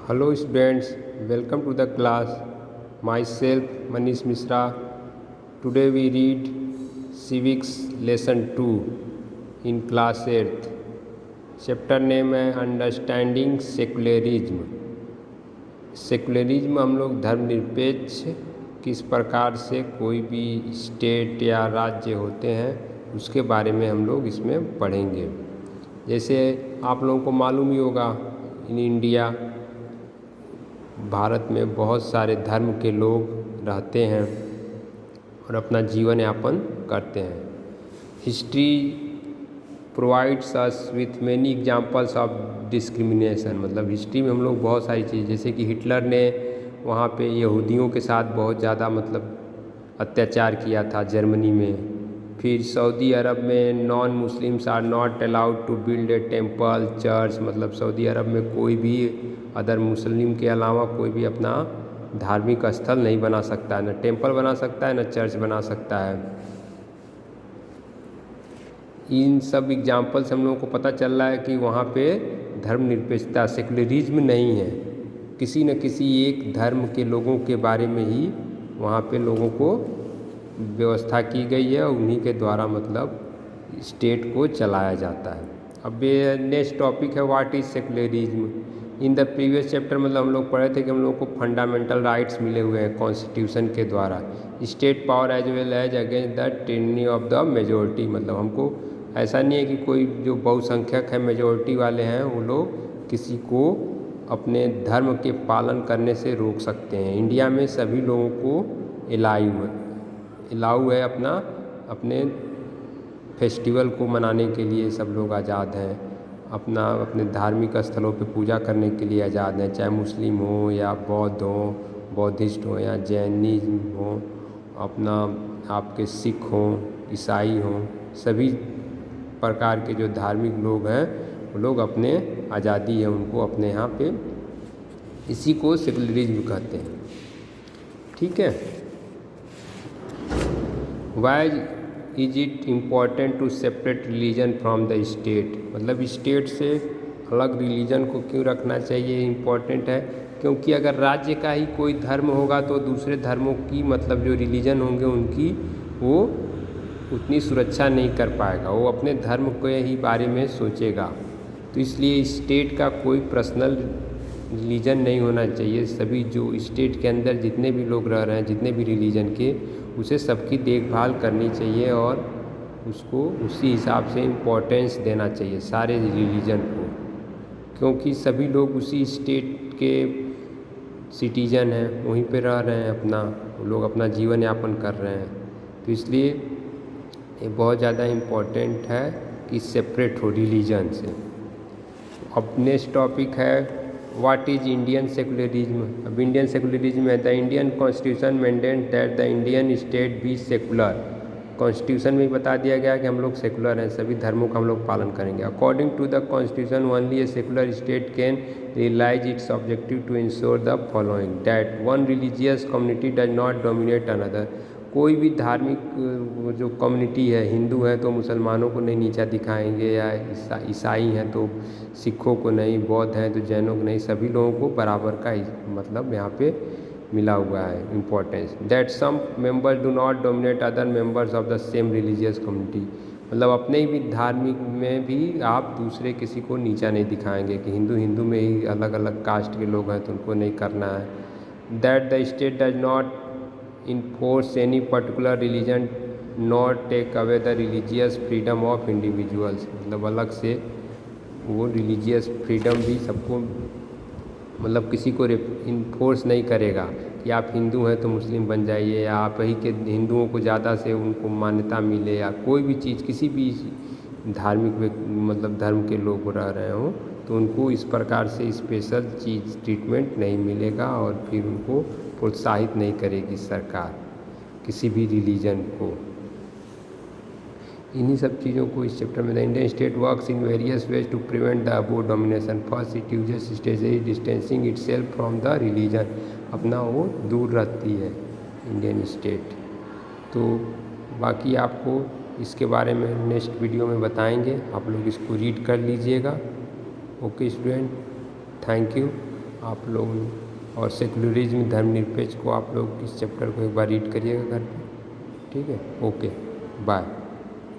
Hello students, welcome to the class. Myself Manish Mishra. Today we read Civics Lesson 2 in class 8th. Chapter name है understanding secularism. Secularism हम लोग धर्मनिरपेक्ष किस प्रकार से कोई भी स्टेट या राज्य होते हैं उसके बारे में हम लोग इसमें पढ़ेंगे। जैसे आप लोगों को मालूम ही होगा इन इंडिया भारत में बहुत सारे धर्म के लोग रहते हैं और अपना जीवन यापन करते हैं। History provides us with many examples of discrimination. मतलब हिस्ट्री में हम लोग बहुत सारी चीज़, जैसे कि हिटलर ने वहाँ पे यहूदियों के साथ बहुत ज़्यादा अत्याचार किया था जर्मनी में। फिर सऊदी अरब में non Muslims are not allowed to build a temple church. मतलब सऊदी अरब में कोई भी अदर मुस्लिम के अलावा कोई भी अपना धार्मिक स्थल नहीं बना सकता है, न टेम्पल बना सकता है न चर्च बना सकता है। इन सब एग्जाम्पल से हम लोगों को पता चल रहा है कि वहाँ पे धर्मनिरपेक्षता सेकुलरिज्म नहीं है। किसी न किसी एक धर्म के लोगों के बारे में ही वहाँ पे लोगों को व्यवस्था की गई है, उन्हीं के द्वारा स्टेट को चलाया जाता है। अब ये नेक्स्ट टॉपिक है what is secularism. In the previous chapter हम लोग पढ़े थे कि हम लोग को फंडामेंटल राइट्स मिले हुए हैं कॉन्स्टिट्यूशन के द्वारा। State power as well as against the tyranny of the majority. मतलब हमको ऐसा नहीं है कि कोई जो बहुसंख्यक है मेजोरिटी वाले हैं वो लोग किसी को अपने धर्म के पालन करने से रोक सकते हैं। इंडिया में सभी लोगों को अलाउ है अपने फेस्टिवल को मनाने के लिए सब लोग आज़ाद हैं। अपने धार्मिक स्थलों पे पूजा करने के लिए आज़ाद हैं, चाहे मुस्लिम हो या बौद्ध हो, बौद्धिस्ट हो या जैनिज्म हो, आपके सिख हों, ईसाई हों, सभी प्रकार के जो धार्मिक लोग हैं वो लोग अपने आज़ादी है उनको अपने यहाँ पे, इसी को सेकुलरिज्म कहते हैं। ठीक है। Why is it important to separate religion from the state. मतलब स्टेट से अलग रिलीजन को क्यों रखना चाहिए, इम्पॉर्टेंट है क्योंकि अगर राज्य का ही कोई धर्म होगा तो दूसरे धर्मों की जो रिलीजन होंगे उनकी वो उतनी सुरक्षा नहीं कर पाएगा, वो अपने धर्म के ही बारे में सोचेगा। तो इसलिए स्टेट का कोई पर्सनल रिलीजन नहीं होना चाहिए। सभी जो स्टेट के अंदर जितने भी लोग रह रहे हैं, जितने भी रिलीजन के, उसे सबकी देखभाल करनी चाहिए और उसको उसी हिसाब से इम्पोर्टेंस देना चाहिए सारे रिलीजन को, क्योंकि सभी लोग उसी स्टेट के सिटीजन हैं, वहीं पे रह रहे हैं, वो लोग अपना जीवन यापन कर रहे हैं। तो इसलिए ये बहुत ज़्यादा इम्पोर्टेंट है कि सेपरेट हो रिलीजन से। अब नेक्स्ट टॉपिक है व्हाट इज इंडियन सेकुलरिज्म। अब इंडियन सेकुलरिज्म है the Indian constitution mandate that the Indian state be secular. Constitution में बता दिया गया कि हम लोग सेकुलर हैं, सभी धर्मों का हम लोग पालन करेंगे। According to the constitution only a secular state can realise its objective to ensure the following that one religious community does not dominate another. कोई भी धार्मिक जो कम्युनिटी है, हिंदू है तो मुसलमानों को नहीं नीचा दिखाएंगे, या ईसाई हैं तो सिखों को नहीं, बौद्ध हैं तो जैनों को नहीं, सभी लोगों को बराबर का यहाँ पे मिला हुआ है importance. That some members do not dominate other members of the same religious community. मतलब अपने ही धार्मिक में भी आप दूसरे किसी को नीचा नहीं दिखाएंगे कि हिंदू में ही अलग अलग कास्ट के लोग हैं तो उनको नहीं करना है। That the state does not enforce any particular religion not take away the religious freedom of individuals. मतलब अलग से वो रिलीजियस फ्रीडम भी सबको किसी को इन्फोर्स नहीं करेगा कि आप हिंदू हैं तो मुस्लिम बन जाइए, या आप ही के हिंदुओं को ज़्यादा से उनको मान्यता मिले, या कोई भी चीज़ किसी भी धार्मिक धर्म के लोग रह रहे हों तो उनको इस प्रकार से स्पेशल चीज़ ट्रीटमेंट नहीं मिलेगा और फिर उनको प्रोत्साहित नहीं करेगी सरकार किसी भी रिलीजन को। इन्हीं सब चीज़ों को इस चैप्टर में the Indian state works in various ways to prevent the अबो domination. First it uses strategy distancing itself from the religion. अपना वो दूर रहती है इंडियन स्टेट। तो बाकी आपको इसके बारे में नेक्स्ट वीडियो में बताएंगे, आप लोग इसको रीड कर लीजिएगा। Okay student, thank you. आप लोग और सेकुलरिज्म धर्मनिरपेक्ष को आप लोग इस चैप्टर को एक बार रीड करिएगा घर पे। ठीक है, ओके, बाय।